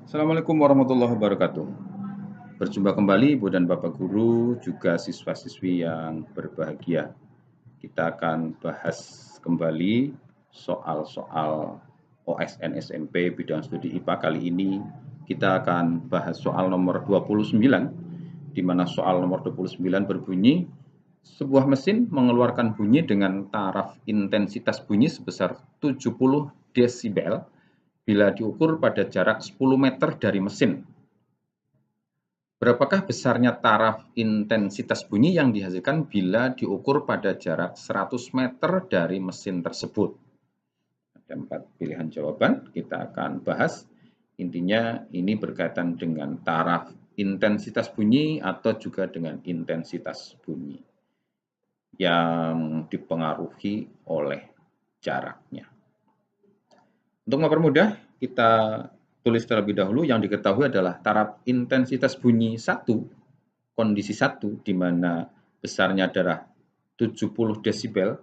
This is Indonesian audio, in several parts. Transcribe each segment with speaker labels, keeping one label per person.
Speaker 1: Assalamualaikum warahmatullahi wabarakatuh. Berjumpa kembali Ibu dan Bapak Guru, juga siswa-siswi yang berbahagia. Kita akan bahas kembali soal-soal OSN SMP bidang studi IPA. Kali ini kita akan bahas soal nomor 29, di mana soal nomor 29 berbunyi, sebuah mesin mengeluarkan bunyi dengan taraf intensitas bunyi sebesar 70 desibel bila diukur pada jarak 10 meter dari mesin. Berapakah besarnya taraf intensitas bunyi yang dihasilkan bila diukur pada jarak 100 meter dari mesin tersebut? Ada 4 pilihan jawaban, kita akan bahas. Intinya ini berkaitan dengan taraf intensitas bunyi atau juga dengan intensitas bunyi yang dipengaruhi oleh jaraknya. Untuk mempermudah, kita tulis terlebih dahulu. Yang diketahui adalah taraf intensitas bunyi 1, kondisi 1, di mana besarnya adalah 70 desibel,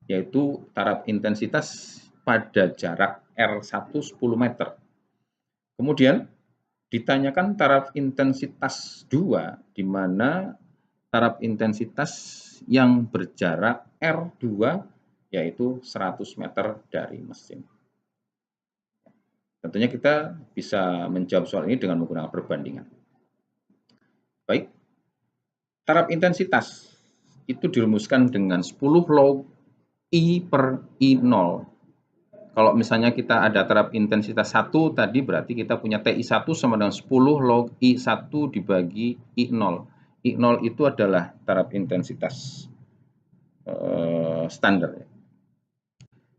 Speaker 1: yaitu taraf intensitas pada jarak R1 10 meter. Kemudian ditanyakan taraf intensitas 2, di mana taraf intensitas yang berjarak R2, yaitu 100 meter dari mesin. Tentunya kita bisa menjawab soal ini dengan menggunakan perbandingan. Baik, taraf intensitas itu dirumuskan dengan 10 log I per I0. Kalau misalnya kita ada taraf intensitas 1 tadi, berarti kita punya TI1 sama dengan 10 log I1 dibagi I0. I0 itu adalah taraf intensitas standar.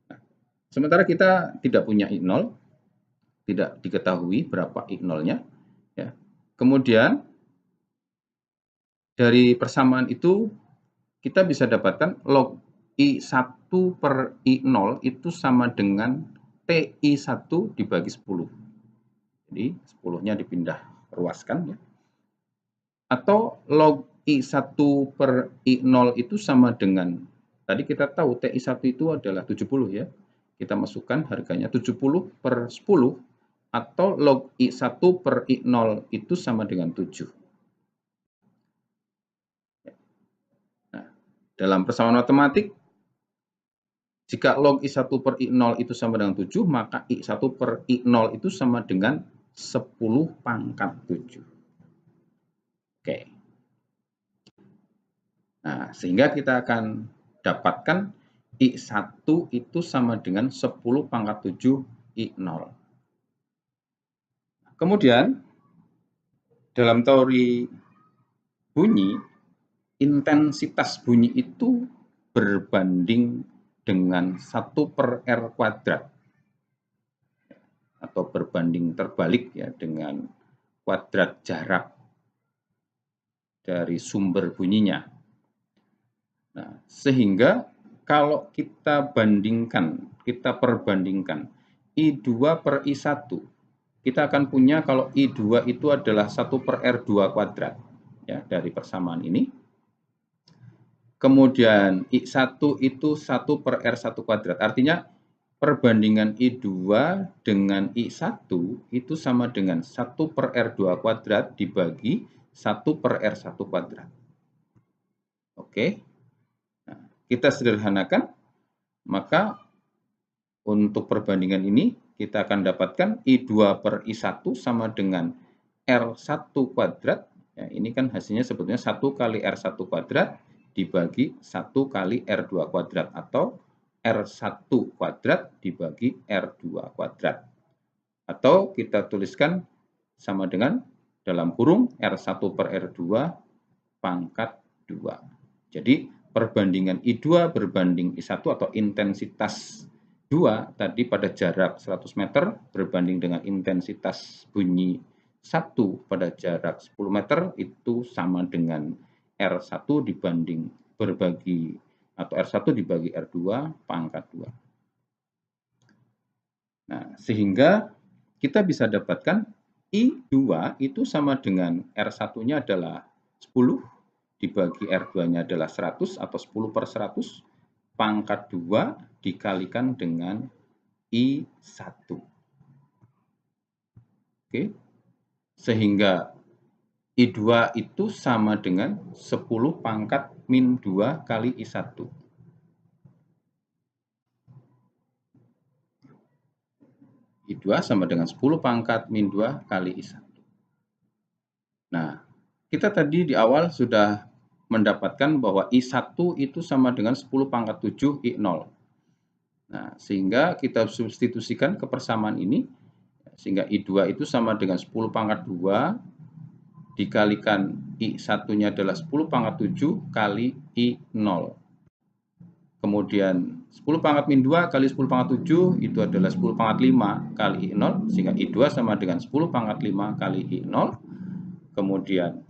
Speaker 1: Nah, sementara kita tidak punya I0, tidak diketahui berapa I0-nya. Ya. Kemudian dari persamaan itu kita bisa dapatkan log I1 per I0 itu sama dengan TI1 dibagi 10. Jadi 10-nya dipindah ruaskan ya. Atau log I1 per I0 itu sama dengan, tadi kita tahu TI1 itu adalah 70 ya. Kita masukkan harganya 70 per 10, atau log I1 per I0 itu sama dengan 7. Nah, dalam persamaan matematik, jika log I1 per I0 itu sama dengan 7, maka I1 per I0 itu sama dengan 10 pangkat 7. Oke. Nah, sehingga kita akan dapatkan I1 itu sama dengan 10 pangkat 7 I0. Kemudian, dalam teori bunyi, intensitas bunyi itu berbanding dengan 1 per R kuadrat. Atau berbanding terbalik ya dengan kuadrat jarak dari sumber bunyinya. Nah, sehingga kalau kita perbandingkan I2 per I1, kita akan punya kalau I2 itu adalah 1 per R2 kuadrat ya, dari persamaan ini. Kemudian I1 itu 1 per R1 kuadrat. Artinya perbandingan I2 dengan I1 itu sama dengan 1 per R2 kuadrat dibagi 1 per R1 kuadrat. Oke. Nah, kita sederhanakan, maka untuk perbandingan ini kita akan dapatkan I2 per I1 sama dengan R1 kuadrat. Ya, ini kan hasilnya sebetulnya 1 kali R1 kuadrat dibagi 1 kali R2 kuadrat, atau R1 kuadrat dibagi R2 kuadrat. Atau kita tuliskan sama dengan dalam kurung R1 per R2 pangkat 2. Jadi perbandingan I2 berbanding I1 atau intensitas 2 tadi pada jarak 100 meter berbanding dengan intensitas bunyi 1 pada jarak 10 meter itu sama dengan R1 dibanding berbagi atau R1 dibagi R2 pangkat 2. Nah, sehingga kita bisa dapatkan I2 itu sama dengan R1-nya adalah 10 dibagi R2-nya adalah 100 atau 10 per 100 pangkat 2 dikalikan dengan I1. Oke. Sehingga I2 itu sama dengan 10 pangkat min 2 kali I1. I2 sama dengan 10 pangkat min 2 kali I1. Nah, kita tadi di awal sudah mendapatkan bahwa I1 itu sama dengan 10 pangkat 7 I0. Nah, sehingga kita substitusikan kepersamaan ini, sehingga I2 itu sama dengan 10 pangkat 2 dikalikan I1-nya adalah 10 pangkat 7 kali I0. Kemudian 10 pangkat min 2 kali 10 pangkat 7 itu adalah 10 pangkat 5 kali I0, sehingga I2 sama dengan 10 pangkat 5 kali I0. Kemudian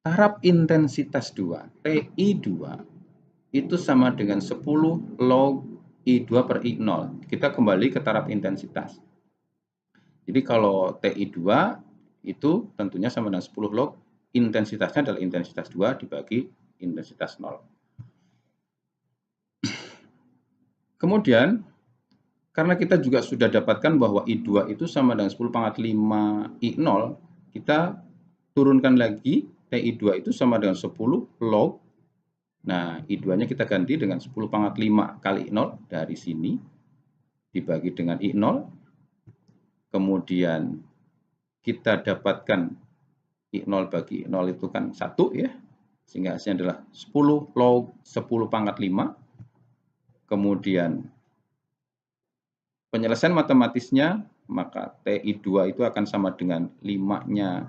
Speaker 1: taraf intensitas 2, TI2, itu sama dengan 10 log I2 per I0. Kita kembali ke taraf intensitas. Jadi kalau TI2 itu tentunya sama dengan 10 log, intensitasnya adalah intensitas 2 dibagi intensitas 0. Kemudian, karena kita juga sudah dapatkan bahwa I2 itu sama dengan 10 pangkat 5 I0, kita turunkan lagi TI2 itu sama dengan 10 log. Nah, I2-nya kita ganti dengan 10 pangkat 5 kali I0 dari sini, dibagi dengan I0. Kemudian kita dapatkan I0 bagi I0 itu kan 1 ya, sehingga hasilnya adalah 10 log 10 pangkat 5. Kemudian penyelesaian matematisnya, maka TI2 itu akan sama dengan 5-nya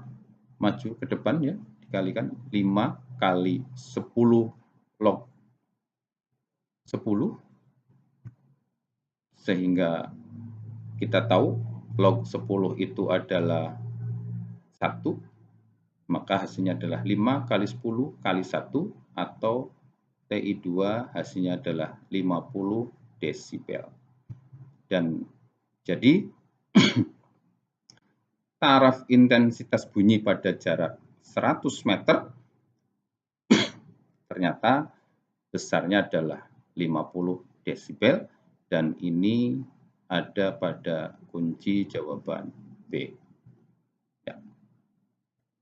Speaker 1: maju ke depan ya, dikalikan 5 kali 10 log 10, sehingga kita tahu log 10 itu adalah 1, maka hasilnya adalah 5 kali 10 kali 1, atau TI2 hasilnya adalah 50 desibel. Dan jadi taraf intensitas bunyi pada jarak 100 meter ternyata besarnya adalah 50 desibel, dan ini ada pada kunci jawaban B. Ya.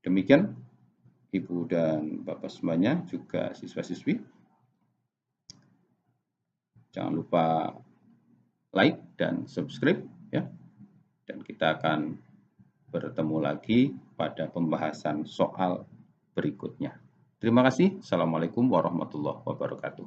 Speaker 1: Demikian Ibu dan Bapak semuanya, juga siswa-siswi. Jangan lupa like dan subscribe ya. Dan kita akan bertemu lagi pada pembahasan soal berikutnya. Terima kasih. Assalamualaikum warahmatullahi wabarakatuh.